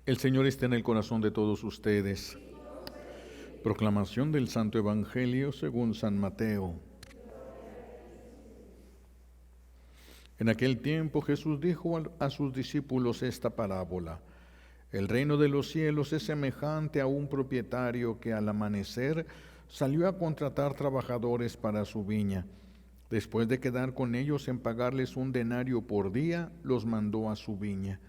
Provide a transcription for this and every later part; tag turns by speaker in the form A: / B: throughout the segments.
A: El Señor está en el corazón de todos ustedes. Proclamación del Santo Evangelio según San Mateo. En aquel tiempo Jesús dijo a sus discípulos esta parábola: El reino de los cielos es semejante a un propietario que al amanecer salió a contratar trabajadores para su viña. Después de quedar con ellos en pagarles un denario por día, los mandó a su viña.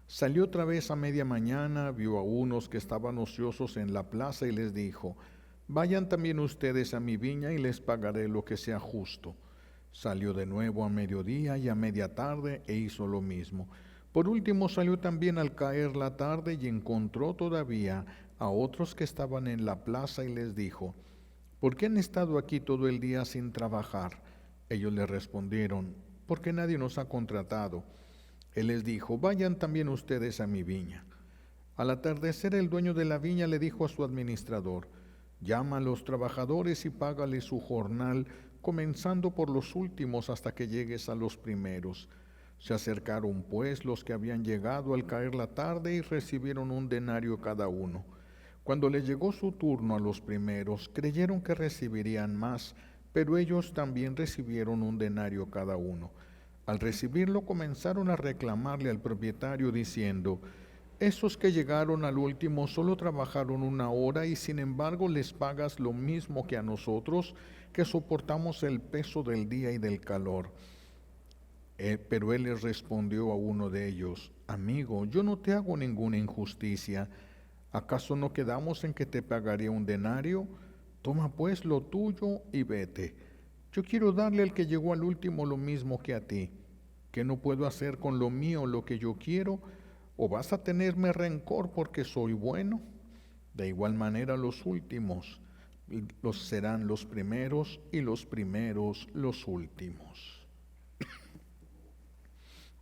A: Salió otra vez a media mañana, vio a unos que estaban ociosos en la plaza y les dijo: Vayan también ustedes a mi viña y les pagaré lo que sea justo. Salió de nuevo a mediodía y a media tarde e hizo lo mismo. Por último salió también al caer la tarde y encontró todavía a otros que estaban en la plaza y les dijo: ¿Por qué han estado aquí todo el día sin trabajar? Ellos le respondieron: porque nadie nos ha contratado. Él les dijo: vayan también ustedes a mi viña. Al atardecer el dueño de la viña le dijo a su administrador: llama a los trabajadores y págales su jornal, comenzando por los últimos hasta que llegues a los primeros. Se acercaron pues los que habían llegado al caer la tarde y recibieron un denario cada uno. Cuando le llegó su turno a los primeros, creyeron que recibirían más, pero ellos también recibieron un denario cada uno. Al recibirlo comenzaron a reclamarle al propietario diciendo: esos que llegaron al último solo trabajaron una hora y sin embargo les pagas lo mismo que a nosotros, que soportamos el peso del día y del calor. Pero él les respondió a uno de ellos: amigo, yo no te hago ninguna injusticia. ¿Acaso no quedamos en que te pagaré un denario? Toma pues lo tuyo y vete. Yo quiero darle al que llegó al último lo mismo que a ti. ¿Qué no puedo hacer con lo mío lo que yo quiero? ¿O vas a tenerme rencor porque soy bueno? De igual manera los últimos serán los primeros y los primeros los últimos.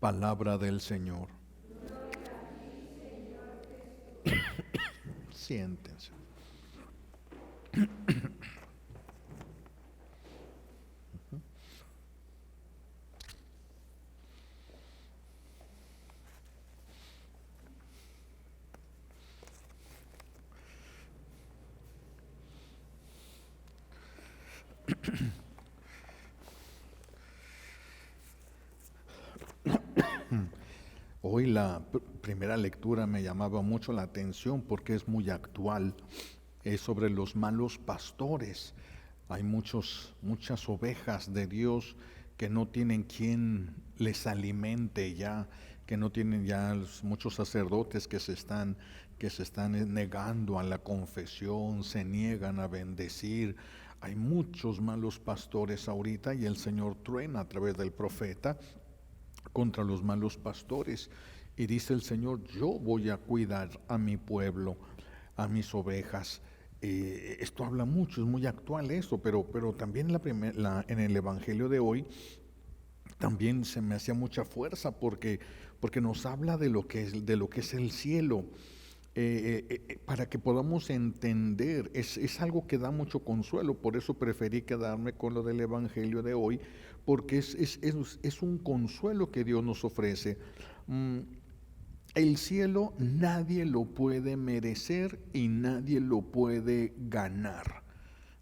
A: Palabra del Señor. Siéntense. Hoy la primera lectura me llamaba mucho la atención porque es muy actual. Es sobre los malos pastores. Hay muchas ovejas de Dios que no tienen quien les alimente ya, que no tienen ya muchos sacerdotes que se están negando a la confesión, se niegan a bendecir. Hay muchos malos pastores ahorita y el Señor truena a través del profeta contra los malos pastores. Y dice el Señor: yo voy a cuidar a mi pueblo, a mis ovejas. Esto habla mucho, es muy actual eso, pero también en el Evangelio de hoy también se me hacía mucha fuerza porque nos habla de lo que es el cielo. Para que podamos entender, es algo que da mucho consuelo. Por eso preferí quedarme con lo del Evangelio de hoy, porque es un consuelo que Dios nos ofrece. El cielo nadie lo puede merecer y nadie lo puede ganar.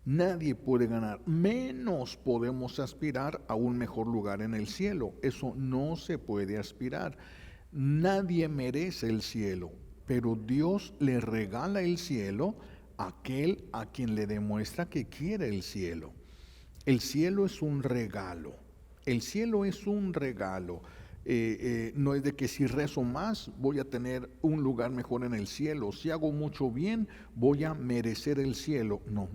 A: Nadie puede ganar, menos podemos aspirar a un mejor lugar en el cielo. Eso no se puede aspirar. Nadie merece el cielo, pero Dios le regala el cielo a aquel a quien le demuestra que quiere el cielo. El cielo es un regalo. El cielo es un regalo. No es de que si rezo más voy a tener un lugar mejor en el cielo. Si hago mucho bien voy a merecer el cielo. No.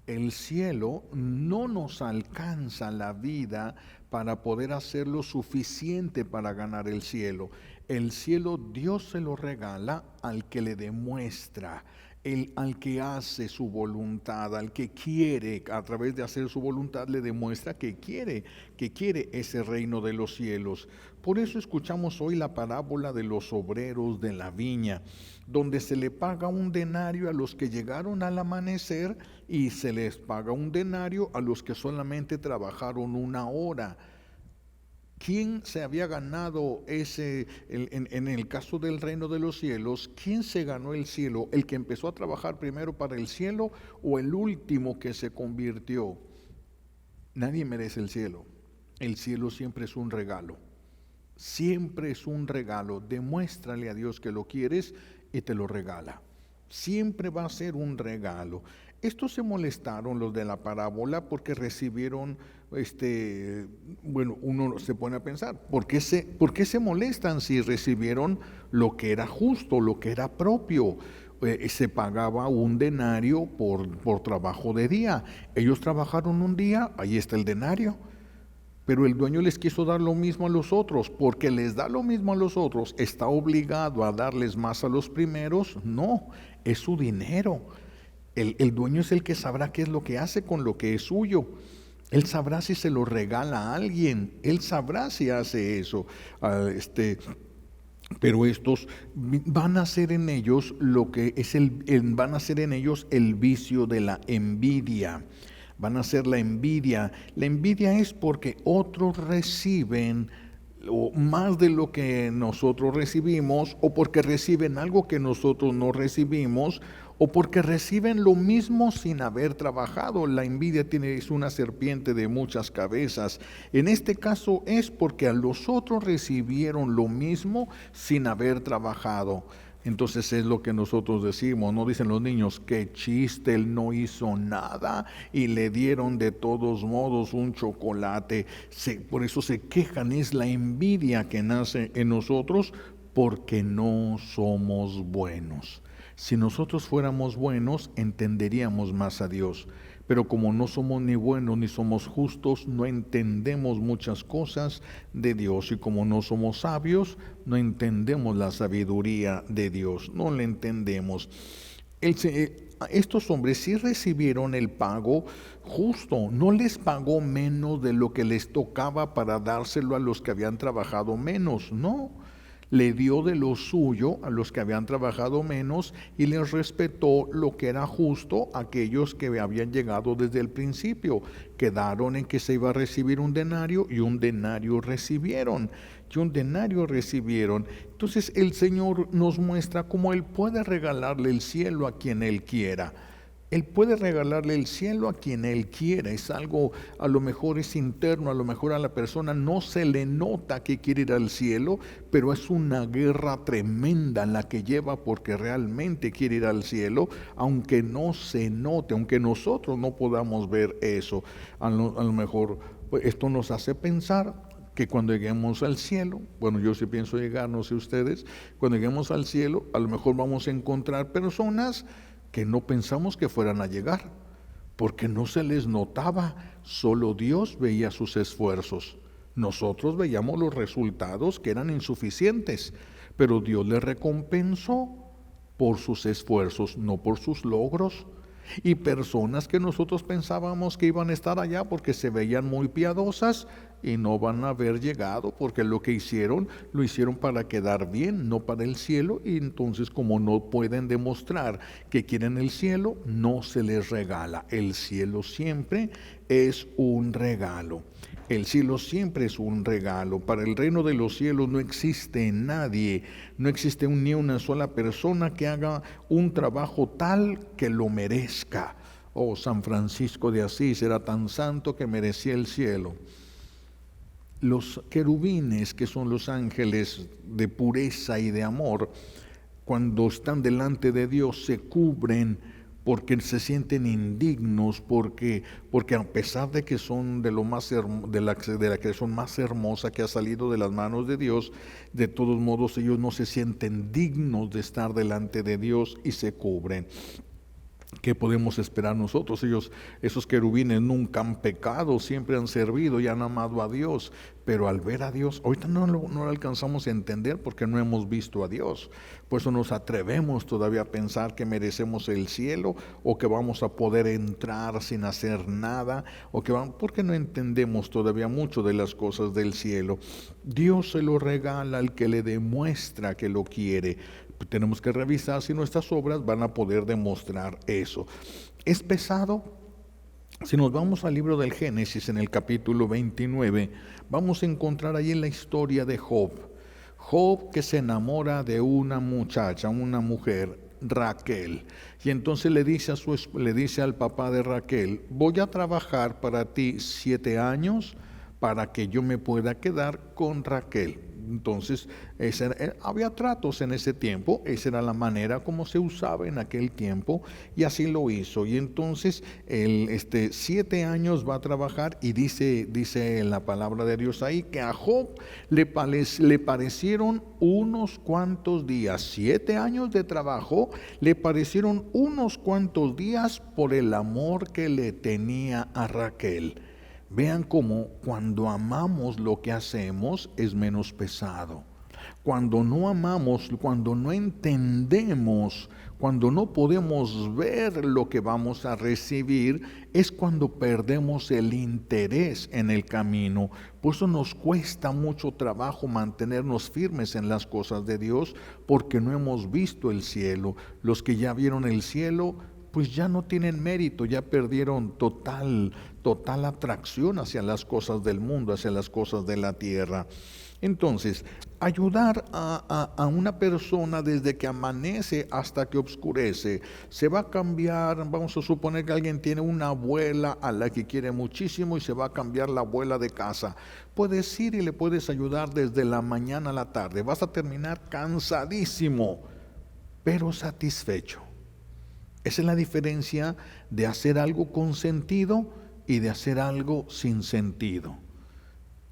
A: El cielo no nos alcanza la vida para poder hacer lo suficiente para ganar el cielo. El cielo Dios se lo regala al que le demuestra, al que hace su voluntad, al que quiere, a través de hacer su voluntad le demuestra que quiere ese reino de los cielos. Por eso escuchamos hoy la parábola de los obreros de la viña, donde se le paga un denario a los que llegaron al amanecer y se les paga un denario a los que solamente trabajaron una hora. ¿Quién se había ganado en el caso del reino de los cielos, quién se ganó el cielo? ¿El que empezó a trabajar primero para el cielo o el último que se convirtió? Nadie merece el cielo. El cielo siempre es un regalo. Siempre es un regalo. Demuéstrale a Dios que lo quieres y te lo regala. Siempre va a ser un regalo. Estos se molestaron, los de la parábola, porque recibieron, uno se pone a pensar, ¿por qué se molestan si recibieron lo que era justo, lo que era propio? Se pagaba un denario por trabajo de día. Ellos trabajaron un día, ahí está el denario. Pero el dueño les quiso dar lo mismo a los otros. Porque les da lo mismo a los otros, ¿está obligado a darles más a los primeros? No, es su dinero. El dueño es el que sabrá qué es lo que hace con lo que es suyo. Él sabrá si se lo regala a alguien. Él sabrá si hace eso. Pero estos van a hacer en ellos lo que es van a hacer en ellos el vicio de la envidia. Van a ser la envidia. La envidia es porque otros reciben más de lo que nosotros recibimos, o porque reciben algo que nosotros no recibimos, o porque reciben lo mismo sin haber trabajado. La envidia es una serpiente de muchas cabezas. En este caso es porque a los otros recibieron lo mismo sin haber trabajado. Entonces es lo que nosotros decimos, ¿no? Dicen los niños, qué chiste, él no hizo nada y le dieron de todos modos un chocolate. Por eso se quejan, es la envidia que nace en nosotros porque no somos buenos. Si nosotros fuéramos buenos, entenderíamos más a Dios. Pero como no somos ni buenos ni somos justos, no entendemos muchas cosas de Dios. Y como no somos sabios, no entendemos la sabiduría de Dios. No la entendemos. Estos hombres sí recibieron el pago justo. No les pagó menos de lo que les tocaba para dárselo a los que habían trabajado menos. No. Le dio de lo suyo a los que habían trabajado menos y les respetó lo que era justo a aquellos que habían llegado desde el principio. Quedaron en que se iba a recibir un denario y un denario recibieron. Entonces el Señor nos muestra cómo Él puede regalarle el cielo a quien Él quiera. Él puede regalarle el cielo a quien Él quiera. Es algo, a lo mejor es interno, a lo mejor a la persona no se le nota que quiere ir al cielo, pero es una guerra tremenda la que lleva porque realmente quiere ir al cielo, aunque no se note, aunque nosotros no podamos ver eso. A lo mejor pues, esto nos hace pensar que cuando lleguemos al cielo, bueno, yo sí pienso llegar, no sé ustedes, cuando lleguemos al cielo, a lo mejor vamos a encontrar personas que no pensamos que fueran a llegar, porque no se les notaba, solo Dios veía sus esfuerzos. Nosotros veíamos los resultados que eran insuficientes, pero Dios les recompensó por sus esfuerzos, no por sus logros. Y personas que nosotros pensábamos que iban a estar allá porque se veían muy piadosas y no van a haber llegado porque lo que hicieron, lo hicieron para quedar bien, no para el cielo, y entonces como no pueden demostrar que quieren el cielo, no se les regala. El cielo siempre es un regalo. El cielo siempre es un regalo. Para el reino de los cielos no existe nadie, no existe ni una sola persona que haga un trabajo tal que lo merezca. Oh, San Francisco de Asís era tan santo que merecía el cielo. Los querubines, que son los ángeles de pureza y de amor, cuando están delante de Dios se cubren porque se sienten indignos, porque a pesar de que son de la creación más hermosa que ha salido de las manos de Dios, de todos modos ellos no se sienten dignos de estar delante de Dios y se cubren. ¿Qué podemos esperar nosotros? Esos querubines nunca han pecado, siempre han servido y han amado a Dios, pero al ver a Dios, ahorita no lo alcanzamos a entender porque no hemos visto a Dios. Por eso nos atrevemos todavía a pensar que merecemos el cielo o que vamos a poder entrar sin hacer nada, porque no entendemos todavía mucho de las cosas del cielo. Dios se lo regala al que le demuestra que lo quiere. Tenemos que revisar si nuestras obras van a poder demostrar eso. ¿Es pesado? Si nos vamos al libro del Génesis, en el capítulo 29, vamos a encontrar allí la historia de Job. Job, que se enamora de una muchacha, una mujer, Raquel. Y entonces le dice al papá de Raquel: voy a trabajar para ti 7 años para que yo me pueda quedar con Raquel. Entonces, había tratos en ese tiempo, esa era la manera como se usaba en aquel tiempo, y así lo hizo. Y entonces, 7 años va a trabajar, y dice la palabra de Dios ahí, que a Job le parecieron unos cuantos días. 7 años de trabajo le parecieron unos cuantos días por el amor que le tenía a Raquel. Vean cómo cuando amamos lo que hacemos es menos pesado. Cuando no amamos, cuando no entendemos, cuando no podemos ver lo que vamos a recibir, es cuando perdemos el interés en el camino. Por eso nos cuesta mucho trabajo mantenernos firmes en las cosas de Dios, porque no hemos visto el cielo. Los que ya vieron el cielo, pues ya no tienen mérito, ya perdieron total atracción hacia las cosas del mundo, hacia las cosas de la tierra. Entonces, ayudar a una persona desde que amanece hasta que oscurece, se va a cambiar. Vamos a suponer que alguien tiene una abuela a la que quiere muchísimo y se va a cambiar la abuela de casa. Puedes ir y le puedes ayudar desde la mañana a la tarde. Vas a terminar cansadísimo, pero satisfecho. Esa es la diferencia de hacer algo con sentido y de hacer algo sin sentido.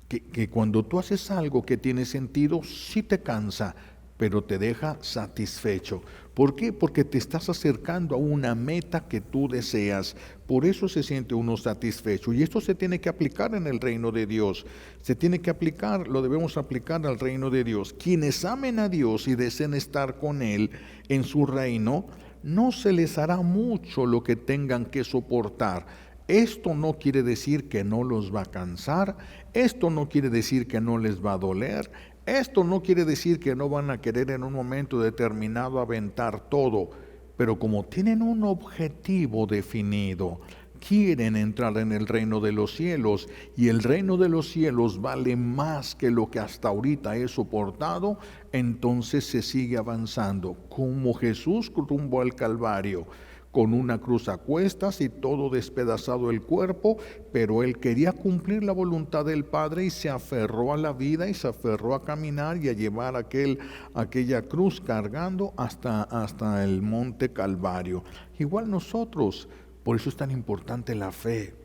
A: Que cuando tú haces algo que tiene sentido, sí te cansa, pero te deja satisfecho. ¿Por qué? Porque te estás acercando a una meta que tú deseas. Por eso se siente uno satisfecho. Y esto se tiene que aplicar en el reino de Dios. Se tiene que aplicar, lo debemos aplicar al reino de Dios. Quienes amen a Dios y deseen estar con Él en su reino, no se les hará mucho lo que tengan que soportar. Esto no quiere decir que no los va a cansar, esto no quiere decir que no les va a doler, esto no quiere decir que no van a querer en un momento determinado aventar todo, pero como tienen un objetivo definido, quieren entrar en el reino de los cielos, y el reino de los cielos vale más que lo que hasta ahorita he soportado, entonces se sigue avanzando, como Jesús rumbo al Calvario, con una cruz a cuestas y todo despedazado el cuerpo, pero él quería cumplir la voluntad del Padre y se aferró a la vida y se aferró a caminar y a llevar aquella cruz cargando hasta el monte Calvario. Igual nosotros. Por eso es tan importante la fe.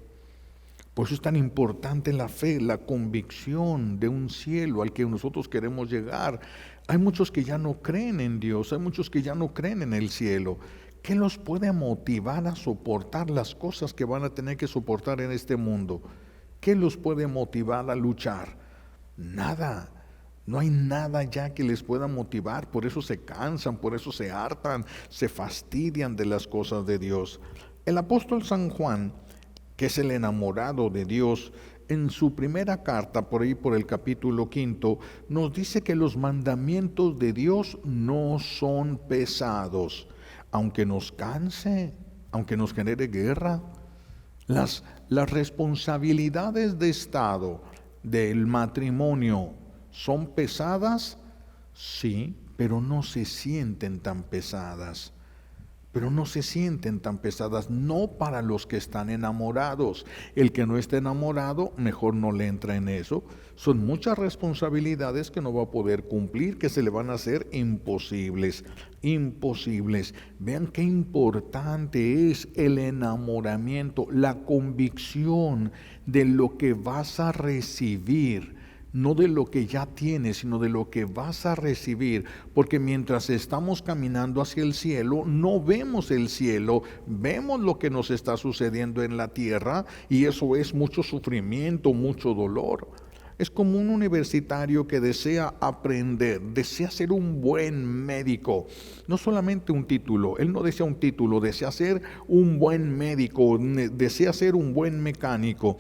A: Por eso es tan importante la fe, la convicción de un cielo al que nosotros queremos llegar. Hay muchos que ya no creen en Dios, hay muchos que ya no creen en el cielo. ¿Qué los puede motivar a soportar las cosas que van a tener que soportar en este mundo? ¿Qué los puede motivar a luchar? Nada. No hay nada ya que les pueda motivar, por eso se cansan, por eso se hartan, se fastidian de las cosas de Dios. El apóstol San Juan, que es el enamorado de Dios, en su primera carta, por ahí por el capítulo 5, nos dice que los mandamientos de Dios no son pesados, aunque nos canse, aunque nos genere guerra. Las responsabilidades de Estado, del matrimonio, ¿son pesadas? Sí, pero no se sienten tan pesadas. No para los que están enamorados. El que no está enamorado, mejor no le entra en eso. Son muchas responsabilidades que no va a poder cumplir, que se le van a hacer imposibles. Vean qué importante es el enamoramiento, la convicción de lo que vas a recibir. No de lo que ya tienes, sino de lo que vas a recibir. Porque mientras estamos caminando hacia el cielo, no vemos el cielo, vemos lo que nos está sucediendo en la tierra, y eso es mucho sufrimiento, mucho dolor. Es como un universitario que desea aprender, desea ser un buen médico. No solamente un título, él no desea un título, desea ser un buen médico, desea ser un buen mecánico.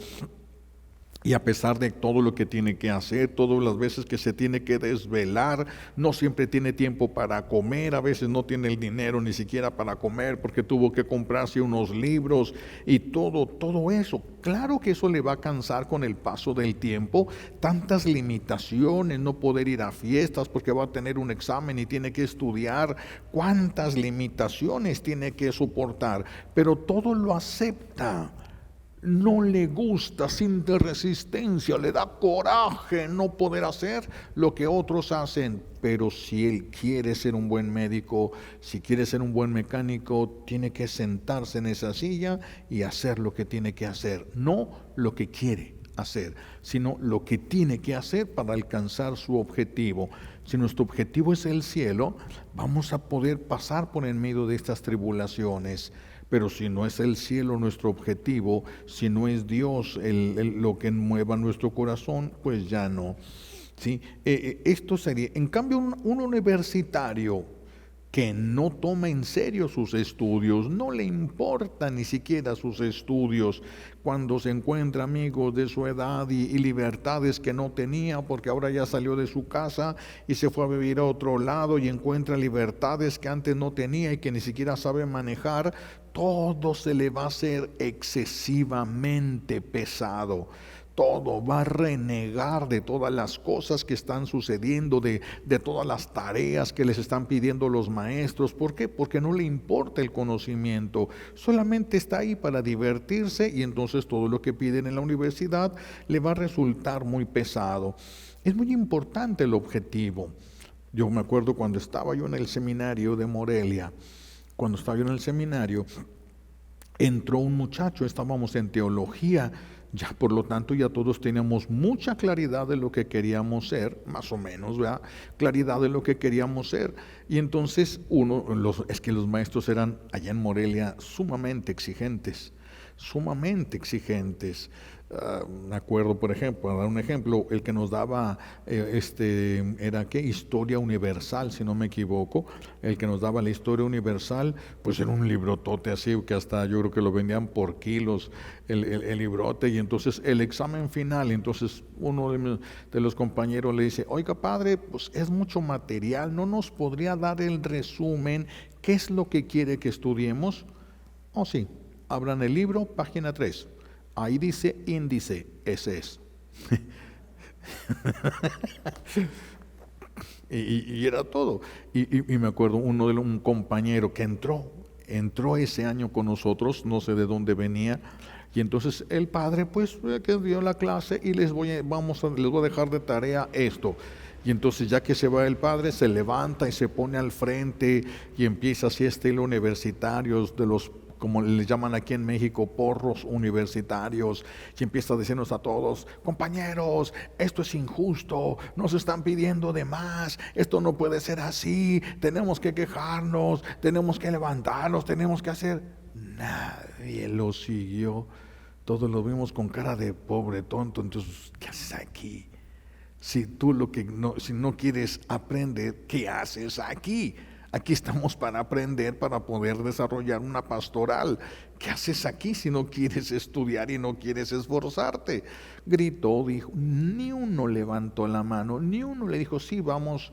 A: Y a pesar de todo lo que tiene que hacer, todas las veces que se tiene que desvelar, no siempre tiene tiempo para comer, a veces no tiene el dinero ni siquiera para comer porque tuvo que comprarse unos libros y todo eso. Claro que eso le va a cansar con el paso del tiempo, tantas limitaciones, no poder ir a fiestas porque va a tener un examen y tiene que estudiar, cuántas limitaciones tiene que soportar, pero todo lo acepta. No le gusta, siente resistencia, le da coraje no poder hacer lo que otros hacen. Pero si él quiere ser un buen médico, si quiere ser un buen mecánico, tiene que sentarse en esa silla y hacer lo que tiene que hacer. No lo que quiere hacer, sino lo que tiene que hacer para alcanzar su objetivo. Si nuestro objetivo es el cielo, vamos a poder pasar por en medio de estas tribulaciones. Pero si no es el cielo nuestro objetivo, si no es Dios lo que mueva nuestro corazón, pues ya no. ¿Sí? Esto sería, en cambio, un universitario que no toma en serio sus estudios, no le importa ni siquiera sus estudios, cuando se encuentra amigos de su edad y libertades que no tenía porque ahora ya salió de su casa y se fue a vivir a otro lado y encuentra libertades que antes no tenía y que ni siquiera sabe manejar, todo se le va a hacer excesivamente pesado. Todo va a renegar de todas las cosas que están sucediendo, de todas las tareas que les están pidiendo los maestros. ¿Por qué? Porque no le importa el conocimiento, solamente está ahí para divertirse y entonces todo lo que piden en la universidad le va a resultar muy pesado. Es muy importante el objetivo. Yo me acuerdo cuando estaba yo en el seminario de Morelia, entró un muchacho, estábamos en teología. Ya por lo tanto ya todos teníamos mucha claridad de lo que queríamos ser, más o menos, ¿verdad? Claridad de lo que queríamos ser. Y entonces es que los maestros eran allá en Morelia sumamente exigentes, sumamente exigentes. Me acuerdo, por ejemplo, a dar un ejemplo, el que nos daba, era ¿qué? Historia universal, si no me equivoco. El que nos daba la historia universal, pues era un librotote así, que hasta yo creo que lo vendían por kilos, el librote. Y entonces el examen final, entonces uno de los compañeros le dice: oiga padre, pues es mucho material, ¿no nos podría dar el resumen? ¿Qué es lo que quiere que estudiemos? Oh sí, abran el libro, página 3. Ahí dice índice, ese es. y era todo. Y me acuerdo un compañero que entró ese año con nosotros, no sé de dónde venía, y entonces el padre pues que dio la clase y les voy a dejar de tarea esto. Y entonces ya que se va el padre, se levanta y se pone al frente y empieza así estilo universitarios de los, como les llaman aquí en México, porros universitarios, y empieza a decirnos a todos: compañeros, esto es injusto, nos están pidiendo de más, esto no puede ser así, tenemos que quejarnos, tenemos que levantarnos, tenemos que hacer. Nadie lo siguió, todos lo vimos con cara de pobre tonto. Entonces, ¿qué haces aquí? Si no quieres aprender, ¿qué haces aquí? Aquí estamos para aprender, para poder desarrollar una pastoral. ¿Qué haces aquí si no quieres estudiar y no quieres esforzarte? Gritó, dijo, ni uno levantó la mano, ni uno le dijo, sí, vamos,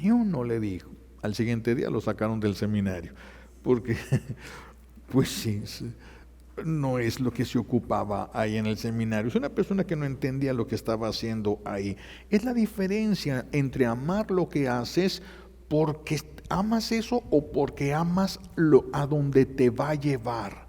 A: ni uno le dijo. Al siguiente día lo sacaron del seminario, porque, pues sí, no es lo que se ocupaba ahí en el seminario. Es una persona que no entendía lo que estaba haciendo ahí. Es la diferencia entre amar lo que haces porque amas eso o porque amas a donde te va a llevar.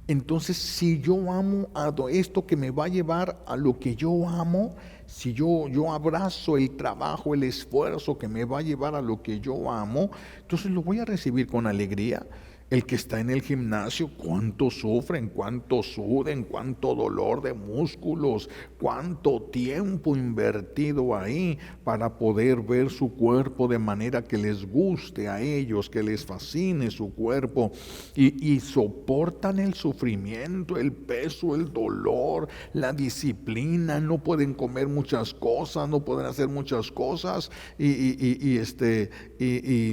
A: Entonces, si yo amo esto que me va a llevar a lo que yo amo, si yo abrazo el trabajo, el esfuerzo que me va a llevar a lo que yo amo, entonces lo voy a recibir con alegría. El que está en el gimnasio, cuánto sufren, cuánto suden, cuánto dolor de músculos, cuánto tiempo invertido ahí para poder ver su cuerpo de manera que les guste a ellos, que les fascine su cuerpo, y soportan el sufrimiento, el peso, el dolor, la disciplina. No pueden comer muchas cosas, no pueden hacer muchas cosas, y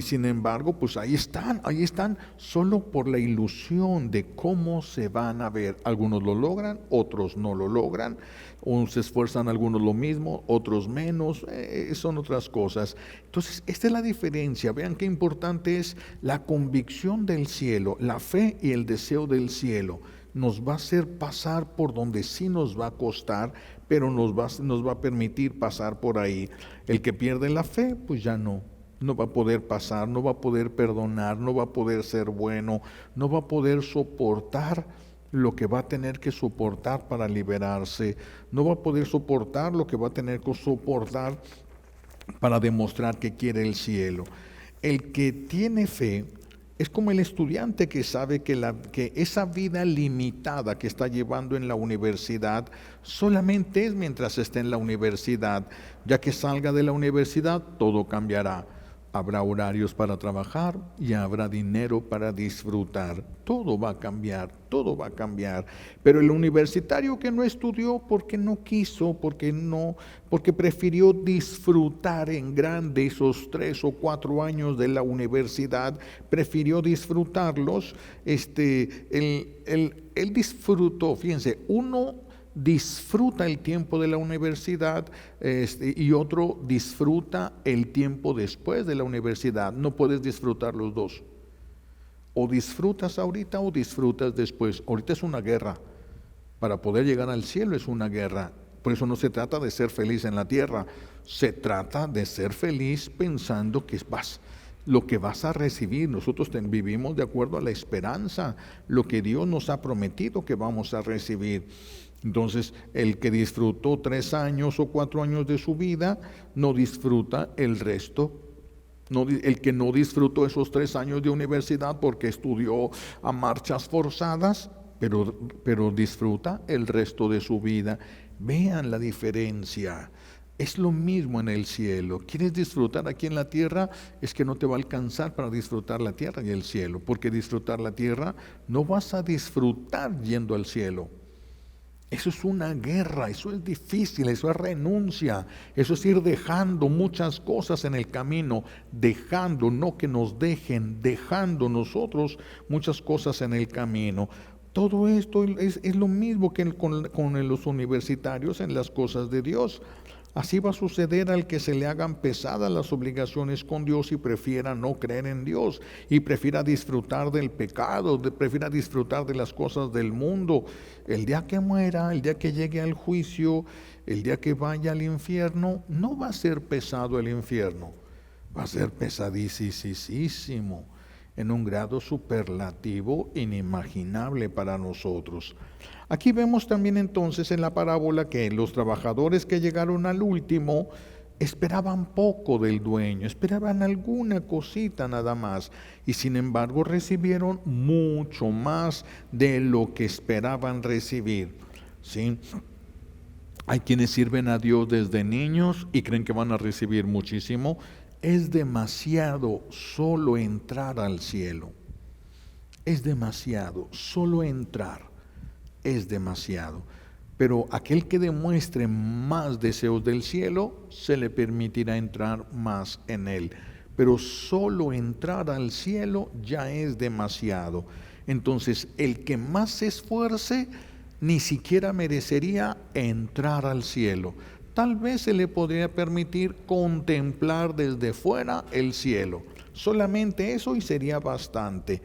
A: sin embargo, pues ahí están, solo solo por la ilusión de cómo se van a ver. Algunos lo logran, otros no lo logran, unos se esfuerzan, algunos lo mismo, otros menos, son otras cosas. Entonces, esta es la diferencia. Vean qué importante es la convicción del cielo, la fe y el deseo del cielo. Nos va a hacer pasar por donde sí nos va a costar, pero nos va a permitir pasar por ahí. El que pierde la fe, pues ya no va a poder pasar, no va a poder perdonar, no va a poder ser bueno, no va a poder soportar lo que va a tener que soportar para liberarse, no va a poder soportar lo que va a tener que soportar para demostrar que quiere el cielo. El que tiene fe es como el estudiante que sabe que esa vida limitada que está llevando en la universidad solamente es mientras esté en la universidad. Ya que salga de la universidad, todo cambiará. Habrá horarios para trabajar y habrá dinero para disfrutar. Todo va a cambiar, todo va a cambiar. Pero el universitario que no estudió porque no quiso, porque prefirió disfrutar en grande esos 3 o 4 años de la universidad, prefirió disfrutarlos, él disfrutó, fíjense, uno disfruta el tiempo de la universidad y otro disfruta el tiempo después de la universidad. No puedes disfrutar los dos. O disfrutas ahorita o disfrutas después. Ahorita es una guerra. Para poder llegar al cielo es una guerra. Por eso no se trata de ser feliz en la tierra. Se trata de ser feliz pensando que lo que vas a recibir. Nosotros vivimos de acuerdo a la esperanza, lo que Dios nos ha prometido que vamos a recibir. Entonces, el que disfrutó 3 años o 4 años de su vida, no disfruta el resto. El que no disfrutó esos 3 años de universidad porque estudió a marchas forzadas, pero disfruta el resto de su vida. Vean la diferencia. Es lo mismo en el cielo. ¿Quieres disfrutar aquí en la tierra? Es que no te va a alcanzar para disfrutar la tierra y el cielo, porque disfrutar la tierra no vas a disfrutar yendo al cielo. Eso es una guerra, eso es difícil, eso es renuncia, eso es ir dejando muchas cosas en el camino, dejando, no que nos dejen, dejando nosotros muchas cosas en el camino. Todo esto es lo mismo que con los universitarios en las cosas de Dios. Así va a suceder al que se le hagan pesadas las obligaciones con Dios y prefiera no creer en Dios y prefiera disfrutar del pecado, prefiera disfrutar de las cosas del mundo. El día que muera, el día que llegue al juicio, el día que vaya al infierno, no va a ser pesado el infierno, va a ser pesadísimo, en un grado superlativo inimaginable para nosotros. Aquí vemos también entonces en la parábola que los trabajadores que llegaron al último esperaban poco del dueño, esperaban alguna cosita nada más, y sin embargo recibieron mucho más de lo que esperaban recibir. ¿Sí? Hay quienes sirven a Dios desde niños y creen que van a recibir muchísimo. Es demasiado solo entrar al cielo. Es demasiado solo entrar. Es demasiado. Pero aquel que demuestre más deseos del cielo, se le permitirá entrar más en él. Pero solo entrar al cielo ya es demasiado. Entonces, el que más se esfuerce, ni siquiera merecería entrar al cielo. Tal vez se le podría permitir contemplar desde fuera el cielo. Solamente eso y sería bastante.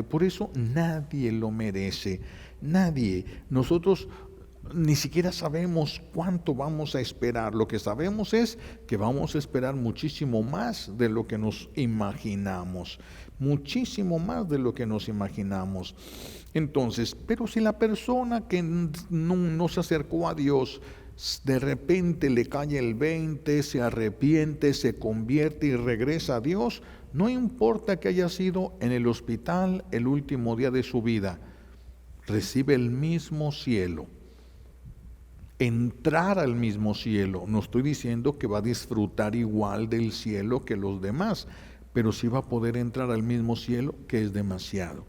A: Por eso nadie lo merece. Nadie. Nosotros ni siquiera sabemos cuánto vamos a esperar. Lo que sabemos es que vamos a esperar muchísimo más de lo que nos imaginamos. Muchísimo más de lo que nos imaginamos. Entonces, pero si la persona que no se acercó a Dios, de repente le cae el 20, se arrepiente, se convierte y regresa a Dios, no importa que haya sido en el hospital el último día de su vida, recibe el mismo cielo. Entrar al mismo cielo. No estoy diciendo que va a disfrutar igual del cielo que los demás, pero sí va a poder entrar al mismo cielo, que es demasiado.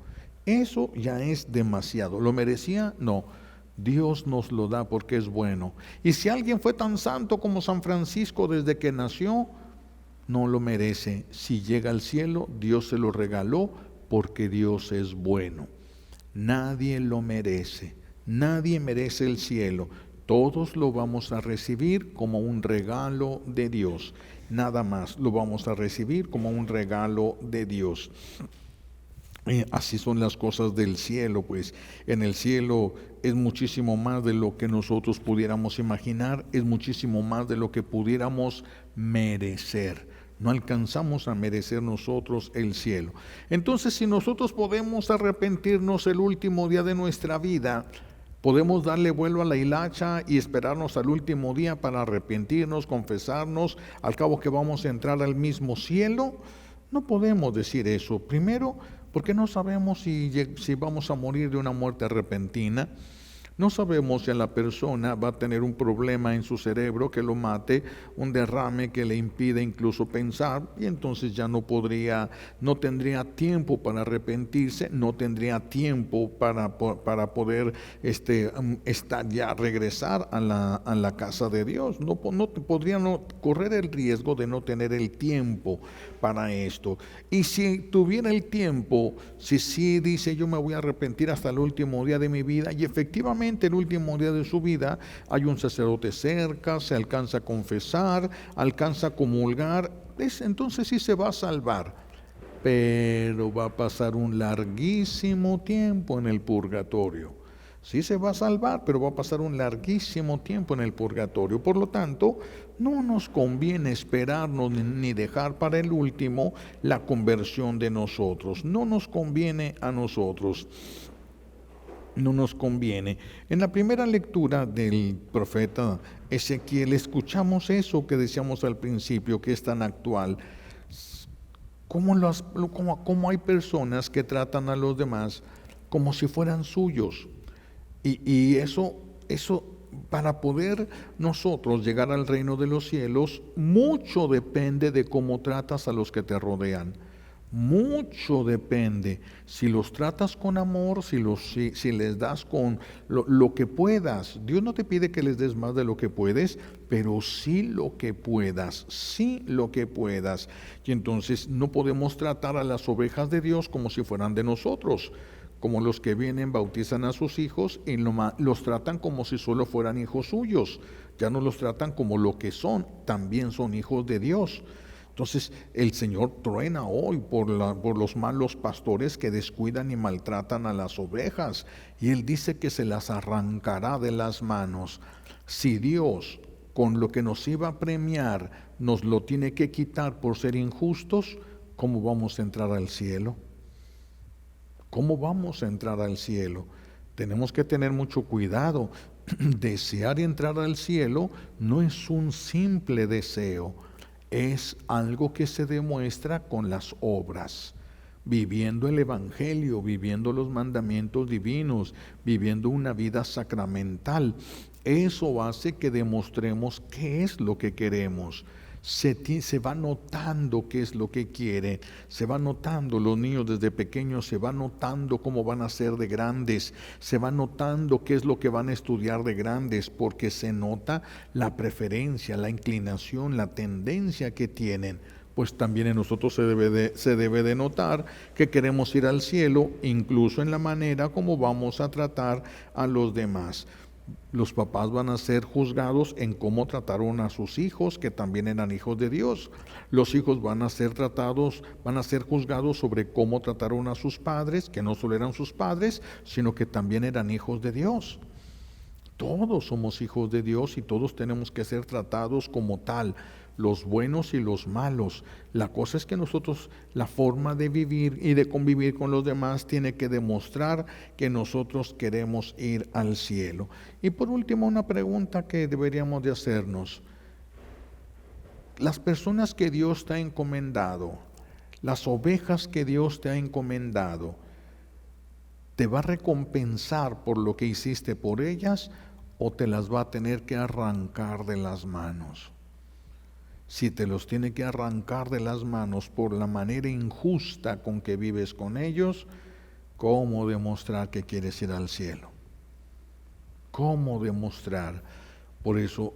A: Eso ya es demasiado. ¿Lo merecía? No. Dios nos lo da porque es bueno. Y si alguien fue tan santo como San Francisco desde que nació, no lo merece. Si llega al cielo, Dios se lo regaló porque Dios es bueno. Nadie lo merece, nadie merece el cielo. Todos lo vamos a recibir como un regalo de Dios. Nada más, lo vamos a recibir como un regalo de Dios. Así son las cosas del cielo, pues en el cielo es muchísimo más de lo que nosotros pudiéramos imaginar, es muchísimo más de lo que pudiéramos merecer. No alcanzamos a merecer nosotros el cielo. Entonces, si nosotros podemos arrepentirnos el último día de nuestra vida, podemos darle vuelo a la hilacha y esperarnos al último día para arrepentirnos, confesarnos, al cabo que vamos a entrar al mismo cielo. No podemos decir eso. Primero, porque no sabemos si vamos a morir de una muerte repentina. No sabemos si la persona va a tener un problema en su cerebro que lo mate, un derrame que le impide incluso pensar, y entonces ya no tendría tiempo para arrepentirse, no tendría tiempo para poder regresar a la casa de Dios. Podría correr el riesgo de no tener el tiempo para esto. Y si tuviera el tiempo, si sí dice yo me voy a arrepentir hasta el último día de mi vida, y efectivamente el último día de su vida hay un sacerdote cerca, se alcanza a confesar, alcanza a comulgar, entonces sí se va a salvar, pero va a pasar un larguísimo tiempo en el purgatorio. Sí se va a salvar, pero va a pasar un larguísimo tiempo en el purgatorio. Por lo tanto, no nos conviene esperarnos ni dejar para el último la conversión de nosotros. No nos conviene a nosotros. No nos conviene. En la primera lectura del profeta Ezequiel escuchamos eso que decíamos al principio, que es tan actual. Cómo hay personas que tratan a los demás como si fueran suyos. Y eso, para poder nosotros llegar al reino de los cielos, mucho depende de cómo tratas a los que te rodean. Mucho depende. Si los tratas con amor, si les das con lo que puedas. Dios no te pide que les des más de lo que puedes, pero sí lo que puedas, sí lo que puedas. Y entonces no podemos tratar a las ovejas de Dios como si fueran de nosotros, como los que vienen, bautizan a sus hijos y los tratan como si solo fueran hijos suyos. Ya no los tratan como lo que son, también son hijos de Dios. Entonces el Señor truena hoy por los malos pastores que descuidan y maltratan a las ovejas, y Él dice que se las arrancará de las manos. Si Dios, con lo que nos iba a premiar, nos lo tiene que quitar por ser injustos, ¿cómo vamos a entrar al cielo? ¿Cómo vamos a entrar al cielo? Tenemos que tener mucho cuidado. Desear entrar al cielo no es un simple deseo, es algo que se demuestra con las obras, viviendo el Evangelio, viviendo los mandamientos divinos, viviendo una vida sacramental. Eso hace que demostremos qué es lo que queremos. Se va notando qué es lo que quieren, se va notando, los niños desde pequeños se va notando cómo van a ser de grandes, se va notando qué es lo que van a estudiar de grandes, porque se nota la preferencia, la inclinación, la tendencia que tienen. Pues también en nosotros se debe de notar que queremos ir al cielo, incluso en la manera como vamos a tratar a los demás. Los papás van a ser juzgados en cómo trataron a sus hijos, que también eran hijos de Dios. Los hijos van a ser juzgados sobre cómo trataron a sus padres, que no solo eran sus padres, sino que también eran hijos de Dios. Todos somos hijos de Dios y todos tenemos que ser tratados como tal, los buenos y los malos. La cosa es que nosotros, la forma de vivir y de convivir con los demás tiene que demostrar que nosotros queremos ir al cielo. Y por último, una pregunta que deberíamos de hacernos. Las personas que Dios te ha encomendado, las ovejas que Dios te ha encomendado, ¿te va a recompensar por lo que hiciste por ellas o te las va a tener que arrancar de las manos? Si te los tiene que arrancar de las manos por la manera injusta con que vives con ellos, ¿cómo demostrar que quieres ir al cielo? ¿Cómo demostrar? Por eso,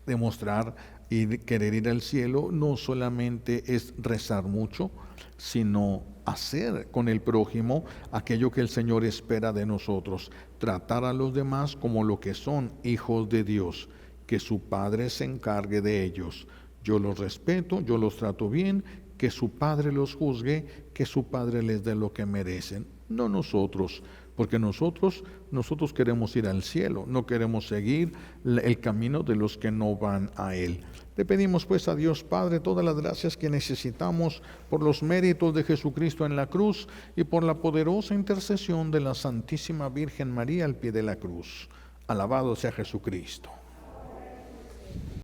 A: demostrar y querer ir al cielo no solamente es rezar mucho, sino hacer con el prójimo aquello que el Señor espera de nosotros, tratar a los demás como lo que son, hijos de Dios, que su Padre se encargue de ellos. Yo los respeto, yo los trato bien, que su Padre los juzgue, que su Padre les dé lo que merecen, no nosotros, porque nosotros queremos ir al cielo, no queremos seguir el camino de los que no van a Él. Le pedimos pues a Dios Padre todas las gracias que necesitamos por los méritos de Jesucristo en la cruz y por la poderosa intercesión de la Santísima Virgen María al pie de la cruz. Alabado sea Jesucristo.